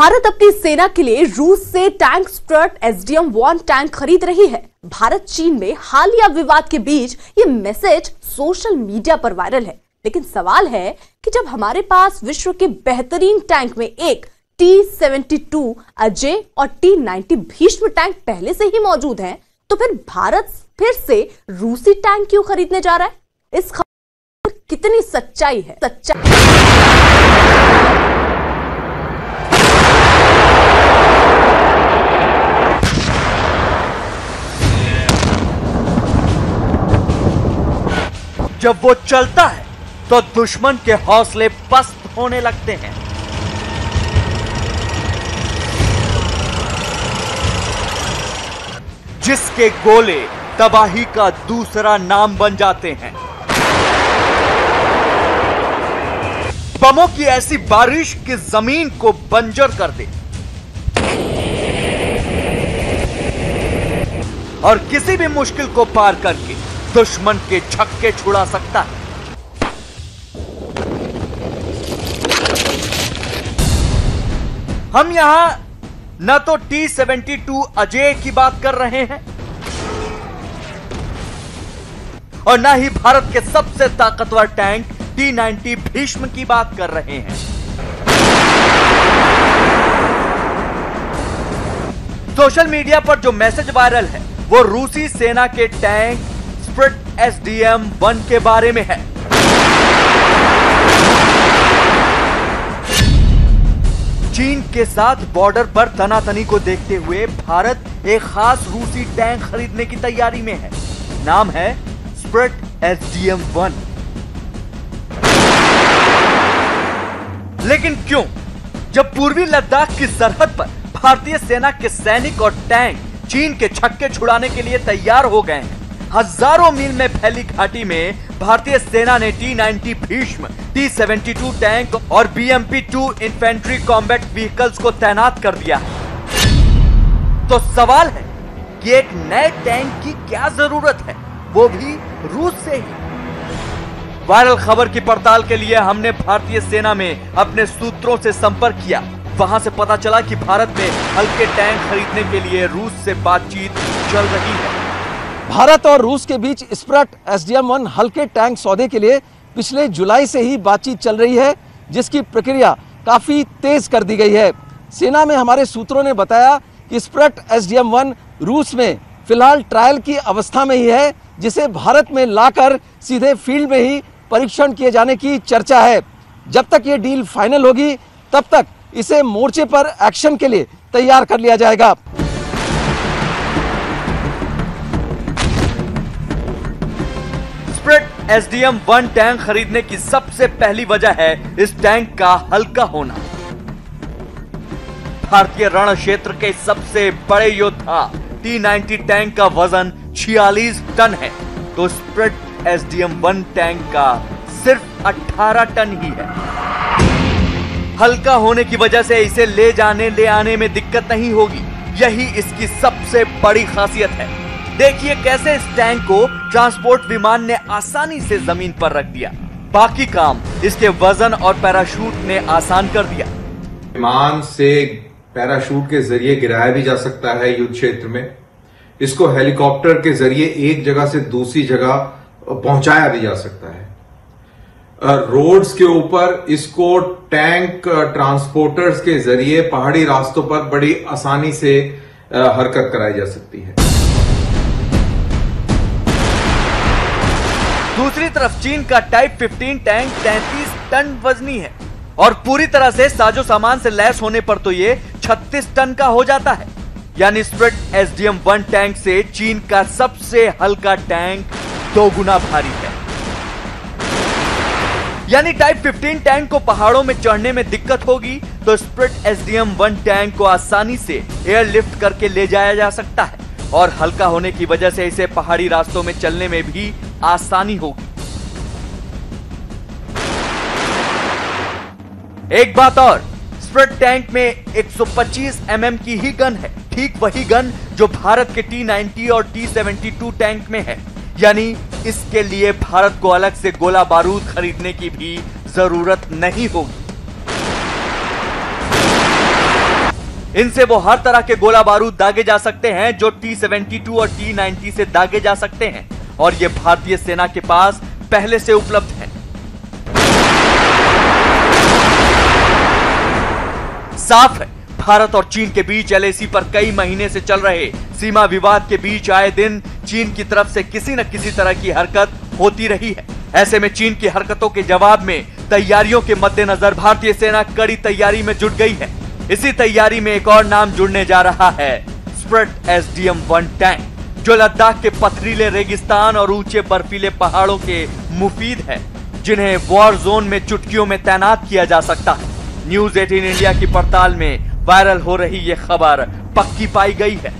भारत अपनी सेना के लिए रूस से टैंक स्ट्रट SDM-1 टैंक खरीद रही है। भारत चीन में हालिया विवाद के बीच ये मैसेज सोशल मीडिया पर वायरल है। लेकिन सवाल है कि जब हमारे पास विश्व के बेहतरीन टैंक में एक T-72 अजय और T-90 भीष्म टैंक पहले से ही मौजूद हैं, तो फिर भारत फिर से रूसी टैंक क्यों खरीदने जा रहा है? इस खबर में कितनी सच्चाई है? जब वो चलता है तो दुश्मन के हौसले पस्त होने लगते हैं। जिसके गोले तबाही का दूसरा नाम बन जाते हैं। बमों की ऐसी बारिश कि जमीन को बंजर कर दे और किसी भी मुश्किल को पार करके दुश्मन के छक्के छुड़ा सकता है। हम यहां न तो T-72 अजय की बात कर रहे हैं और न ही भारत के सबसे ताकतवर टैंक T-90 भीष्म की बात कर रहे हैं। सोशल मीडिया पर जो मैसेज वायरल है वो रूसी सेना के टैंक स्ट्रट SDM-1 के बारे में है। चीन के साथ बॉर्डर पर तनातनी को देखते हुए भारत एक खास रूसी टैंक खरीदने की तैयारी में है। नाम है स्ट्रट SDM-1। लेकिन क्यों? जब पूर्वी लद्दाख की सरहद पर भारतीय सेना के सैनिक और टैंक चीन के छक्के छुड़ाने के लिए तैयार हो गए हैं, हजारों मील में फैली घाटी में भारतीय सेना ने T-90 भीष्म, T-72 टैंक और BMP-2 इन्फेंट्री कॉम्बैट व्हीकल्स को तैनात कर दिया है। तो सवाल है कि एक नए टैंक की क्या जरूरत है, वो भी रूस से ही। वायरल खबर की पड़ताल के लिए हमने भारतीय सेना में अपने सूत्रों से संपर्क किया। वहां से पता चला कि भारत में हल्के टैंक खरीदने के लिए रूस से बातचीत चल रही है। भारत और रूस के बीच स्ट्रट SDM-1 हल्के टैंक सौदे के लिए पिछले जुलाई से ही बातचीत चल रही है, जिसकी प्रक्रिया काफी तेज कर दी गई है। सेना में हमारे सूत्रों ने बताया कि स्ट्रट SDM-1 रूस में फिलहाल ट्रायल की अवस्था में ही है, जिसे भारत में लाकर सीधे फील्ड में ही परीक्षण किए जाने की चर्चा है। जब तक ये डील फाइनल होगी तब तक इसे मोर्चे पर एक्शन के लिए तैयार कर लिया जाएगा। स्ट्रट SDM-1 टैंक खरीदने की सबसे पहली वजह है इस टैंक का हल्का होना। भारतीय रण क्षेत्र के सबसे बड़े योद्धा T-90 टैंक का वजन 46 टन है, तो स्ट्रट SDM-1 टैंक का सिर्फ 18 टन ही है। हल्का होने की वजह से इसे ले जाने ले आने में दिक्कत नहीं होगी, यही इसकी सबसे बड़ी खासियत है। देखिए कैसे इस टैंक को ट्रांसपोर्ट विमान ने आसानी से जमीन पर रख दिया। बाकी काम इसके वजन और पैराशूट ने आसान कर दिया। विमान से पैराशूट के जरिए गिराया भी जा सकता है युद्ध क्षेत्र में। इसको हेलीकॉप्टर के जरिए एक जगह से दूसरी जगह पहुंचाया भी जा सकता है। रोड्स के ऊपर इसको टैंक ट्रांसपोर्टर्स के जरिए पहाड़ी रास्तों पर बड़ी आसानी से हरकत कराई जा सकती है। दूसरी तरफ चीन का टाइप 15 टैंक 33 टन वजनी है और पूरी तरह से साजो सामान से लैस होने पर तो ये 36 टन का हो जाता है। यानी स्ट्रट SDM-1 टैंक से चीन का सबसे हल्का टैंक 2 गुना भारी है। यानी टाइप 15 टैंक को पहाड़ों में चढ़ने में दिक्कत होगी तो स्ट्रट SDM-1 टैंक को आसानी से एयरलिफ्ट करके ले जाया जा सकता है और हल्का होने की वजह से इसे पहाड़ी रास्तों में चलने में भी आसानी होगी। एक बात और, स्ट्रट टैंक में 125 mm की ही गन है, ठीक वही गन जो भारत के T-90 और T-72 टैंक में है। यानी इसके लिए भारत को अलग से गोला बारूद खरीदने की भी जरूरत नहीं होगी। इनसे वो हर तरह के गोला बारूद दागे जा सकते हैं जो T-72 और T-90 से दागे जा सकते हैं, और ये भारतीय सेना के पास पहले से उपलब्ध है। साफ है, भारत और चीन के बीच LAC पर कई महीने से चल रहे सीमा विवाद के बीच आए दिन चीन की तरफ से किसी न किसी तरह की हरकत होती रही है। ऐसे में चीन की हरकतों के जवाब में तैयारियों के मद्देनजर भारतीय सेना कड़ी तैयारी में जुट गई है। इसी तैयारी में एक और नाम जुड़ने जा रहा है, स्प्रट SDM-1 टैंक, जो लद्दाख के पथरीले रेगिस्तान और ऊंचे बर्फीले पहाड़ों के मुफीद है, जिन्हें वॉर जोन में चुटकियों में तैनात किया जा सकता है। न्यूज 18 इंडिया की पड़ताल में वायरल हो रही ये खबर पक्की पाई गई है।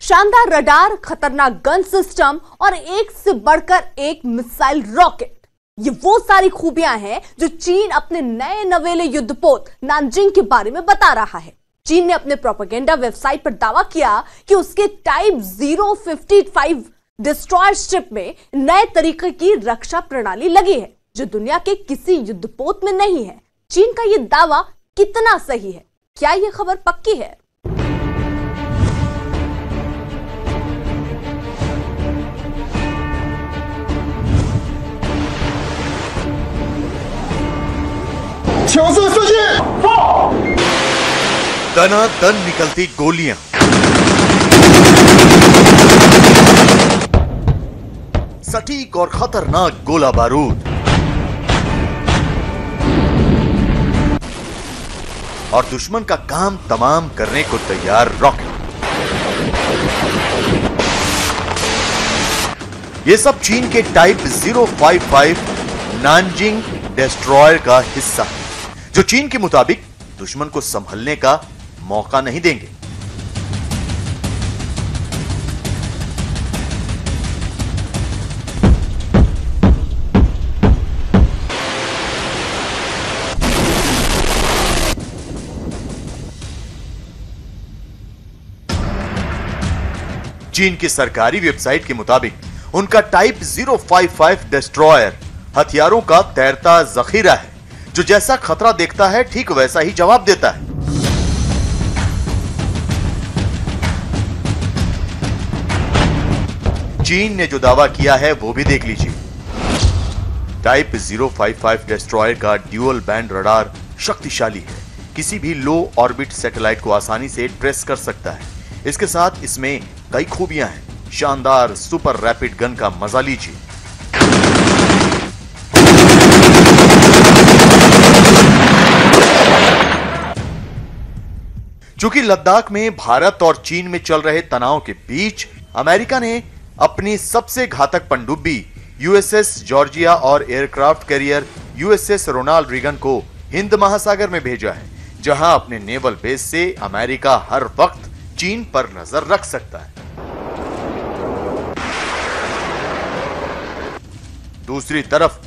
शानदार रडार, खतरनाक गन सिस्टम और एक से बढ़कर एक मिसाइल रॉकेट, ये वो सारी खूबियां हैं जो चीन अपने नए नवेले युद्धपोत नानजिंग के बारे में बता रहा है। चीन ने अपने प्रोपेगेंडा वेबसाइट पर दावा किया कि उसके टाइप 055 डिस्ट्रॉयर शिप में नए तरीके की रक्षा प्रणाली लगी है जो दुनिया के किसी युद्धपोत में नहीं है। चीन का यह दावा कितना सही है? क्या यह खबर पक्की है? दनादन निकलती गोलियां, सटीक और खतरनाक गोला बारूद और दुश्मन का काम तमाम करने को तैयार रॉकेट, ये सब चीन के टाइप 055 नानजिंग डिस्ट्रॉयर का हिस्सा है, जो चीन के मुताबिक दुश्मन को संभलने का मौका नहीं देंगे। चीन की सरकारी वेबसाइट के मुताबिक उनका टाइप 055 डिस्ट्रॉयर हथियारों का तैरता जखीरा है, जो जैसा खतरा देखता है ठीक वैसा ही जवाब देता है। चीन ने जो दावा किया है वो भी देख लीजिए। टाइप 055 डिस्ट्रॉयर का ड्यूअल बैंड रडार शक्तिशाली है, किसी भी लो ऑर्बिट सैटेलाइट को आसानी से ट्रेस कर सकता है। इसके साथ इसमें कई खूबियां हैं। शानदार सुपर रैपिड गन का मजा लीजिए। चूंकि लद्दाख में भारत और चीन में चल रहे तनाव के बीच अमेरिका ने अपनी सबसे घातक पनडुब्बी USS जॉर्जिया और aircraft carrier USS Ronald Reagan को हिंद महासागर में भेजा है, जहां अपने नेवल बेस से अमेरिका हर वक्त चीन पर नजर रख सकता है। दूसरी तरफ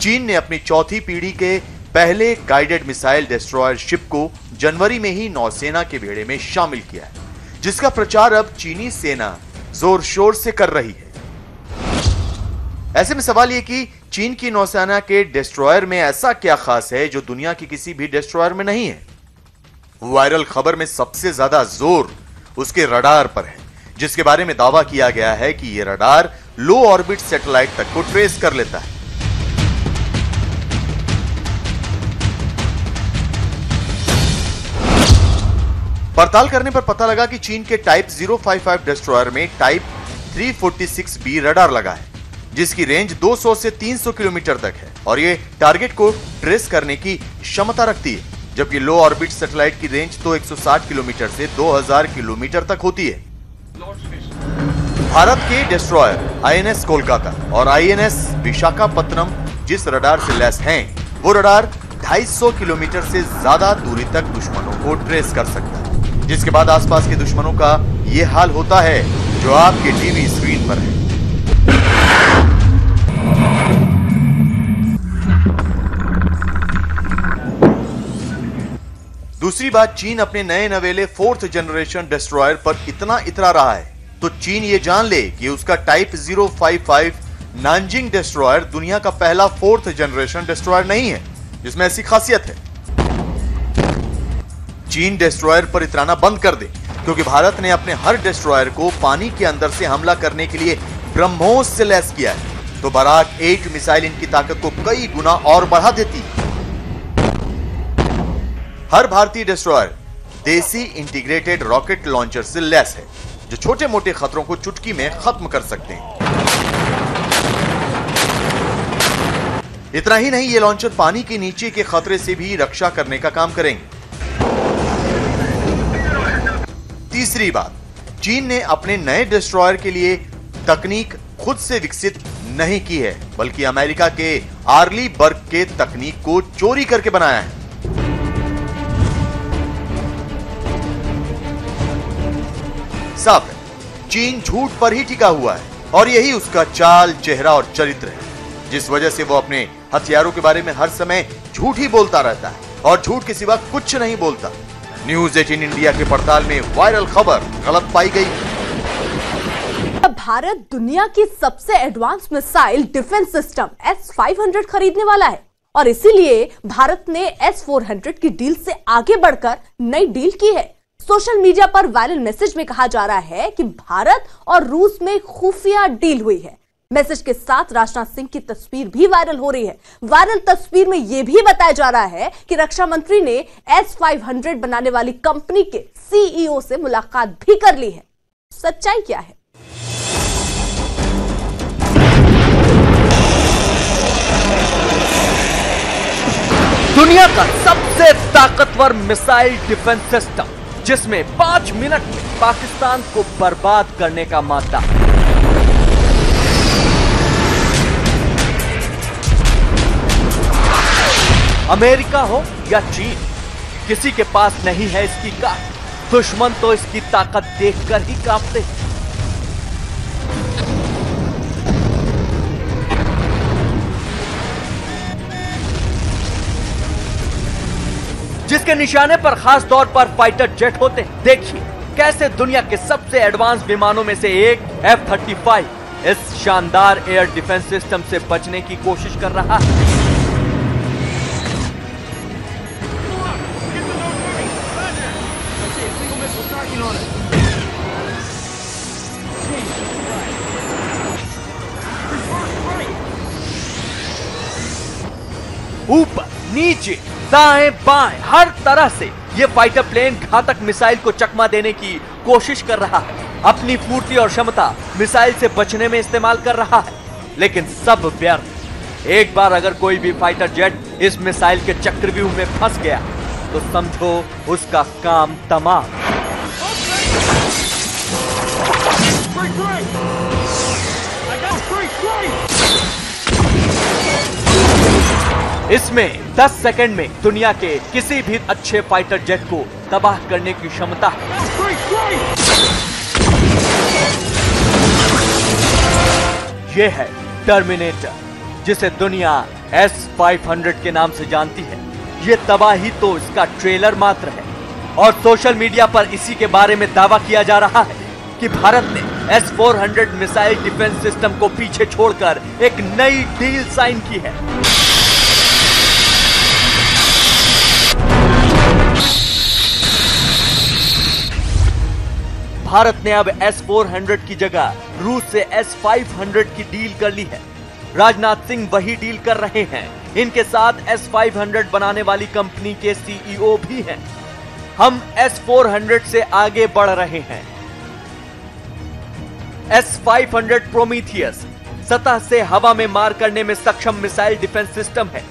चीन ने अपनी चौथी पीढ़ी के पहले गाइडेड मिसाइल डिस्ट्रॉयर शिप को जनवरी में ही नौसेना के बेड़े में शामिल किया है, जिसका प्रचार अब चीनी सेना जोर शोर से कर रही है। ऐसे में सवाल यह कि चीन की नौसेना के डिस्ट्रॉयर में ऐसा क्या खास है जो दुनिया की किसी भी डिस्ट्रॉयर में नहीं है। वायरल खबर में सबसे ज्यादा जोर उसके रडार पर है, जिसके बारे में दावा किया गया है कि यह रडार लो ऑर्बिट सैटेलाइट तक को ट्रेस कर लेता है। पड़ताल करने पर पता लगा कि चीन के टाइप 055 डिस्ट्रॉयर में टाइप 346B रडार लगा है, जिसकी रेंज 200 से 300 किलोमीटर तक है और ये टारगेट को ट्रेस करने की क्षमता रखती है, जबकि लो ऑर्बिट सैटेलाइट की रेंज तो 160 किलोमीटर से 2000 किलोमीटर तक होती है। भारत के डिस्ट्रॉयर INS कोलकाता और INS विशाखापत्तनम जिस रडार से लैस हैं, वो रडार 250 किलोमीटर से ज्यादा दूरी तक दुश्मनों को ट्रेस कर सकता है, जिसके बाद आसपास के दुश्मनों का ये हाल होता है जो आपके टीवी स्क्रीन पर है। दूसरी बात, चीन अपने नए नवेले 4th जनरेशन डिस्ट्रॉयर पर इतना इतरा रहा है तो चीन ये जान ले कि उसका टाइप 055 नानजिंग डिस्ट्रॉयर दुनिया का पहला 4th जनरेशन डिस्ट्रॉयर नहीं है जिसमें ऐसी खासियत है। चीन डिस्ट्रॉयर पर इतराना बंद कर दे, क्योंकि भारत ने अपने हर डिस्ट्रॉयर को पानी के अंदर से हमला करने के लिए ब्रह्मोस से लैस किया है, तो बराक 8 मिसाइल इनकी ताकत को कई गुना और बढ़ा देती। हर भारतीय डिस्ट्रॉयर देसी इंटीग्रेटेड रॉकेट लॉन्चर से लैस है, जो छोटे मोटे खतरों को चुटकी में खत्म कर सकते हैं। इतना ही नहीं, ये लॉन्चर पानी के नीचे के खतरे से भी रक्षा करने का काम करेंगे। तीसरी बात, चीन ने अपने नए डिस्ट्रॉयर के लिए तकनीक खुद से विकसित नहीं की है, बल्कि अमेरिका के आर्ली बर्ग के तकनीक को चोरी करके बनाया है। साफ है, चीन झूठ पर ही टिका हुआ है और यही उसका चाल, चेहरा और चरित्र है, जिस वजह से वो अपने हथियारों के बारे में हर समय झूठ ही बोलता रहता है और झूठ के सिवा कुछ नहीं बोलता। न्यूज 18 इंडिया के पड़ताल में वायरल खबर गलत पाई गई। भारत दुनिया की सबसे advance missile defence system S-500 खरीदने वाला है और इसीलिए भारत ने S-400 की डील से आगे बढ़कर नई डील की है। सोशल मीडिया पर वायरल मैसेज में कहा जा रहा है कि भारत और रूस में खुफिया डील हुई है। मैसेज के साथ राजनाथ सिंह की तस्वीर भी वायरल हो रही है। वायरल तस्वीर में यह भी बताया जा रहा है कि रक्षा मंत्री ने S-500 बनाने वाली कंपनी के CEO से मुलाकात भी कर ली है। सच्चाई क्या है? दुनिया का सबसे ताकतवर मिसाइल डिफेंस सिस्टम, जिसमें 5 मिनट में पाकिस्तान को बर्बाद करने का मादा। अमेरिका हो या चीन, किसी के पास नहीं है इसकी काट। दुश्मन तो इसकी ताकत देखकर ही कांपते हैं। जिसके निशाने पर खास तौर पर फाइटर जेट होते हैं। देखिए कैसे दुनिया के सबसे एडवांस विमानों में से एक F-35 इस शानदार एयर डिफेंस सिस्टम से बचने की कोशिश कर रहा है। ऊपर, नीचे, दाएं, बाएं, हर तरह से यह फाइटर प्लेन घातक मिसाइल को चकमा देने की कोशिश कर रहा है। अपनी फुर्ती और क्षमता मिसाइल से बचने में इस्तेमाल कर रहा है, लेकिन सब व्यर्थ। एक बार अगर कोई भी फाइटर जेट इस मिसाइल के चक्रव्यूह में फंस गया तो समझो उसका काम तमाम। इसमें 10 सेकंड में दुनिया के किसी भी अच्छे फाइटर जेट को तबाह करने की क्षमता है। यह है टर्मिनेटर, जिसे दुनिया S-500 के नाम से जानती है। यह तबाही तो इसका ट्रेलर मात्र है और सोशल मीडिया पर इसी के बारे में दावा किया जा रहा है कि भारत ने S-400 मिसाइल डिफेंस सिस्टम को पीछे छोड़कर एक नई डील साइन की है। भारत ने अब S-400 की जगह रूस से S-500 की डील कर ली है। राजनाथ सिंह वही डील कर रहे हैं। इनके साथ S-500 बनाने वाली कंपनी के CEO भी हैं। हम S-400 से आगे बढ़ रहे हैं। S-500 प्रोमीथियस सतह से हवा में मार करने में सक्षम मिसाइल डिफेंस सिस्टम है।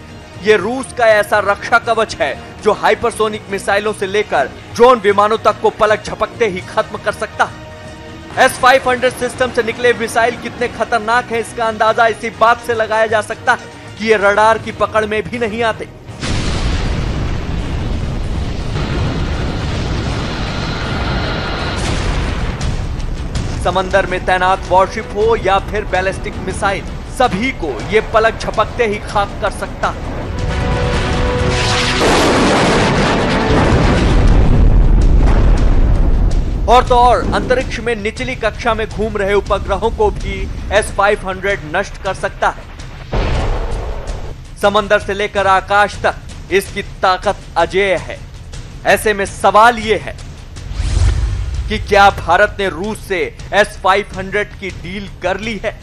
ये रूस का ऐसा रक्षा कवच है जो हाइपरसोनिक मिसाइलों से लेकर ड्रोन विमानों तक को पलक झपकते ही खत्म कर सकता है। S-500 सिस्टम से निकले मिसाइल कितने खतरनाक हैं, इसका अंदाजा इसी बात से लगाया जा सकता है कि ये रडार की पकड़ में भी नहीं आते। समंदर में तैनात वॉरशिप हो या फिर बैलिस्टिक मिसाइल, सभी को ये पलक झपकते ही खाक कर सकता है। और तो और अंतरिक्ष में निचली कक्षा में घूम रहे उपग्रहों को भी S-500 नष्ट कर सकता है। समंदर से लेकर आकाश तक इसकी ताकत अजेय है। ऐसे में सवाल यह है कि क्या भारत ने रूस से S-500 की डील कर ली है?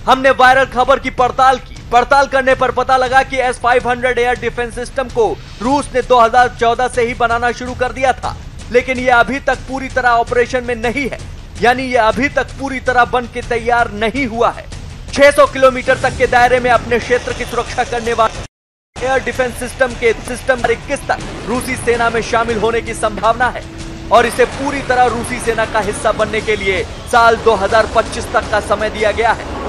हमने वायरल खबर की पड़ताल करने पर पता लगा कि S-500 एयर डिफेंस सिस्टम को रूस ने 2014 से ही बनाना शुरू कर दिया था, लेकिन यह अभी तक पूरी तरह ऑपरेशन में नहीं है, यानी यह अभी तक पूरी तरह बन के तैयार नहीं हुआ है। 600 किलोमीटर तक के दायरे में अपने क्षेत्र की सुरक्षा करने वाले एयर डिफेंस सिस्टम 21 तक रूसी सेना में शामिल होने की संभावना है और इसे पूरी तरह रूसी सेना का हिस्सा बनने के लिए साल 2025 तक का समय दिया गया है।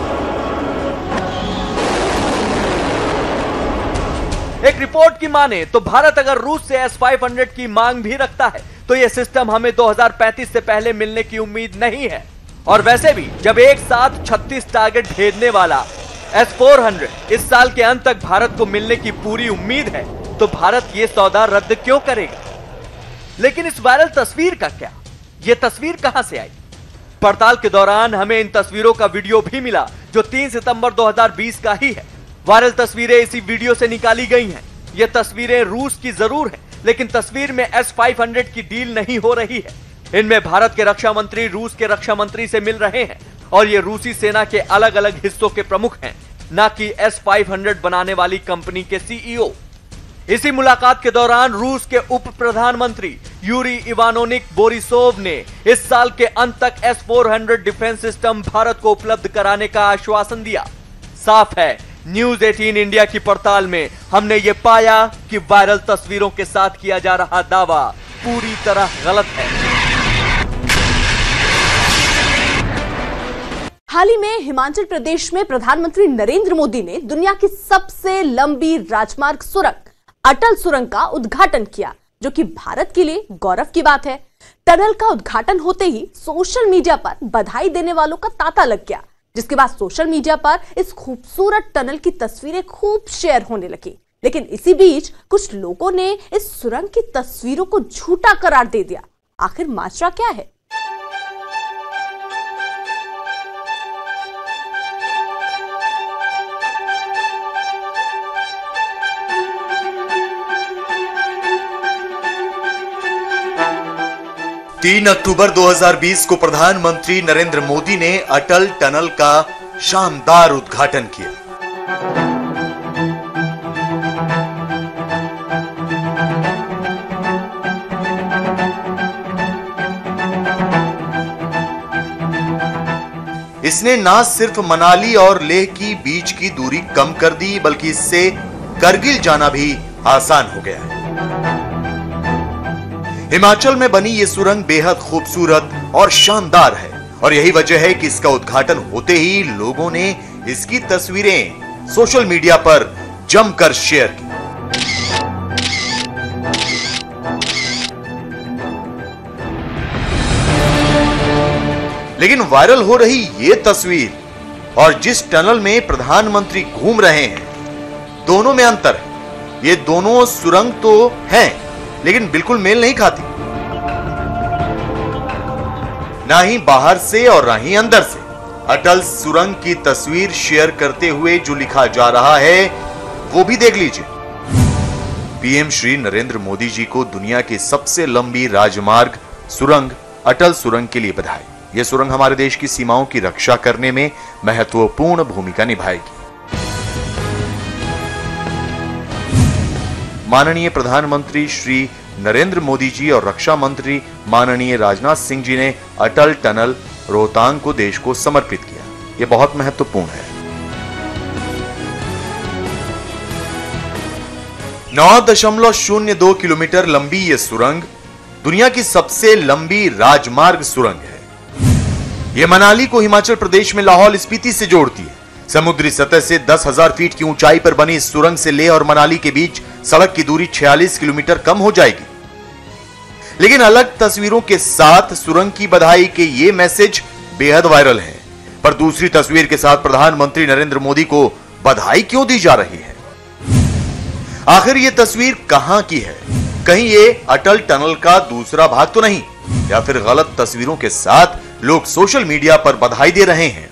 एक रिपोर्ट की माने तो भारत अगर रूस से S-500 की मांग भी रखता है तो यह सिस्टम हमें 2035 से पहले मिलने की उम्मीद नहीं है। और वैसे भी जब एक साथ 36 टारगेट भेजने वाला S-400 इस साल के अंत तक भारत को मिलने की पूरी उम्मीद है तो भारत यह सौदा रद्द क्यों करेगा? लेकिन इस वायरल तस्वीर का क्या? यह तस्वीर कहां से आई? पड़ताल के दौरान हमें इन तस्वीरों का वीडियो भी मिला जो 3 सितंबर 2020 का ही है। वायरल तस्वीरें इसी वीडियो से निकाली गई हैं। ये तस्वीरें रूस की जरूर हैं, लेकिन तस्वीर में S-500 की डील नहीं हो रही है। इनमें भारत के रक्षा मंत्री रूस के रक्षा मंत्री से मिल रहे हैं और ये रूसी सेना के अलग अलग हिस्सों के प्रमुख हैं, न कि S-500 बनाने वाली कंपनी के CEO। इसी मुलाकात के दौरान रूस के उप प्रधानमंत्री यूरी इवानोनिक बोरिसोव ने इस साल के अंत तक S-400 डिफेंस सिस्टम भारत को उपलब्ध कराने का आश्वासन दिया। साफ है, न्यूज 18 इंडिया की पड़ताल में हमने ये पाया कि वायरल तस्वीरों के साथ किया जा रहा दावा पूरी तरह गलत है। हाल ही में हिमाचल प्रदेश में प्रधानमंत्री नरेंद्र मोदी ने दुनिया की सबसे लंबी राजमार्ग सुरंग अटल सुरंग का उद्घाटन किया, जो कि भारत के लिए गौरव की बात है। टनल का उद्घाटन होते ही सोशल मीडिया पर बधाई देने वालों का तांता लग गया, जिसके बाद सोशल मीडिया पर इस खूबसूरत टनल की तस्वीरें खूब शेयर होने लगी। लेकिन इसी बीच कुछ लोगों ने इस सुरंग की तस्वीरों को झूठा करार दे दिया। आखिर माजरा क्या है? तीन अक्टूबर 2020 को प्रधानमंत्री नरेंद्र मोदी ने अटल टनल का शानदार उद्घाटन किया। इसने न सिर्फ मनाली और लेह की बीच की दूरी कम कर दी, बल्कि इससे करगिल जाना भी आसान हो गया है। हिमाचल में बनी ये सुरंग बेहद खूबसूरत और शानदार है और यही वजह है कि इसका उद्घाटन होते ही लोगों ने इसकी तस्वीरें सोशल मीडिया पर जमकर शेयर की। लेकिन वायरल हो रही ये तस्वीर और जिस टनल में प्रधानमंत्री घूम रहे हैं, दोनों में अंतर है। ये दोनों सुरंग तो हैं, लेकिन बिल्कुल मेल नहीं खाती, ना ही बाहर से और ना ही अंदर से। अटल सुरंग की तस्वीर शेयर करते हुए जो लिखा जा रहा है वो भी देख लीजिए। पीएम श्री नरेंद्र मोदी जी को दुनिया की सबसे लंबी राजमार्ग सुरंग अटल सुरंग के लिए बधाई। यह सुरंग हमारे देश की सीमाओं की रक्षा करने में महत्वपूर्ण भूमिका निभाएगी। माननीय प्रधानमंत्री श्री नरेंद्र मोदी जी और रक्षा मंत्री माननीय राजनाथ सिंह जी ने अटल टनल रोहतांग को देश को समर्पित किया। यह बहुत महत्वपूर्ण है। 9.02 किलोमीटर लंबी यह सुरंग दुनिया की सबसे लंबी राजमार्ग सुरंग है। यह मनाली को हिमाचल प्रदेश में लाहौल स्पीति से जोड़ती है। समुद्री सतह से 10,000 फीट की ऊंचाई पर बनी इस सुरंग से लेह और मनाली के बीच सड़क की दूरी 46 किलोमीटर कम हो जाएगी। लेकिन अलग तस्वीरों के साथ सुरंग की बधाई के ये मैसेज बेहद वायरल है। पर दूसरी तस्वीर के साथ प्रधानमंत्री नरेंद्र मोदी को बधाई क्यों दी जा रही है? आखिर ये तस्वीर कहां की है? कहीं ये अटल टनल का दूसरा भाग तो नहीं, या फिर गलत तस्वीरों के साथ लोग सोशल मीडिया पर बधाई दे रहे हैं?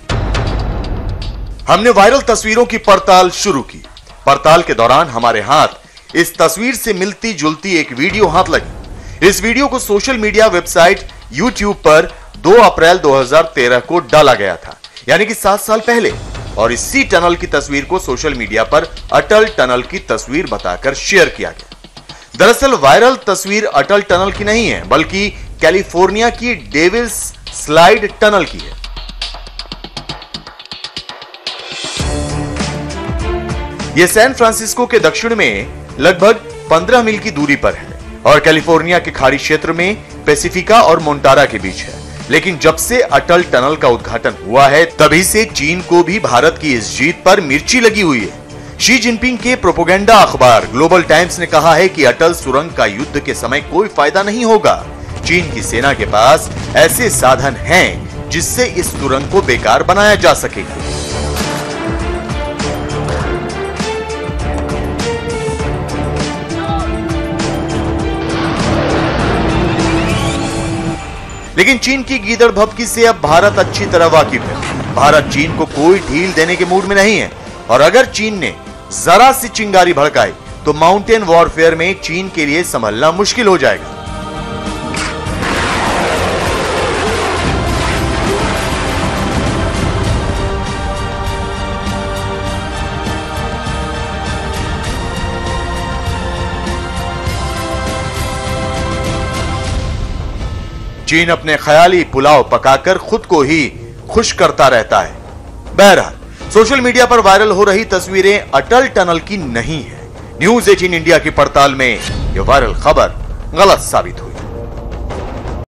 हमने वायरल तस्वीरों की पड़ताल शुरू की। पड़ताल के दौरान हमारे हाथ इस तस्वीर से मिलती जुलती एक वीडियो हाथ लगी। इस वीडियो को सोशल मीडिया वेबसाइट YouTube पर 2 अप्रैल 2013 को डाला गया था, यानी कि 7 साल पहले, और इसी टनल की तस्वीर को सोशल मीडिया पर अटल टनल की तस्वीर बताकर शेयर किया गया। दरअसल वायरल तस्वीर अटल टनल की नहीं है, बल्कि कैलिफोर्निया की डेविल्स स्लाइड टनल की है। यह सैन फ्रांसिस्को के दक्षिण में लगभग 15 मील की दूरी पर है और कैलिफोर्निया के खाड़ी क्षेत्र में पैसिफिका और मोंटारा के बीच है। लेकिन जब से अटल टनल का उद्घाटन हुआ है, तभी से चीन को भी भारत की इस जीत पर मिर्ची लगी हुई है। शी जिनपिंग के प्रोपेगेंडा अखबार ग्लोबल टाइम्स ने कहा है कि अटल सुरंग का युद्ध के समय कोई फायदा नहीं होगा। चीन की सेना के पास ऐसे साधन हैं जिससे इस सुरंग को बेकार बनाया जा सकेगा। लेकिन चीन की गीदड़ भभकी से अब भारत अच्छी तरह वाकिफ है। भारत चीन को कोई ढील देने के मूड में नहीं है, और अगर चीन ने जरा सी चिंगारी भड़काई तो माउंटेन वॉरफेयर में चीन के लिए संभलना मुश्किल हो जाएगा। चीन अपने ख्याली पुलाव पकाकर खुद को ही खुश करता रहता है। बहरहाल सोशल मीडिया पर वायरल हो रही तस्वीरें अटल टनल की नहीं है। न्यूज़ 18 इंडिया की पड़ताल में यह वायरल खबर गलत साबित हुई।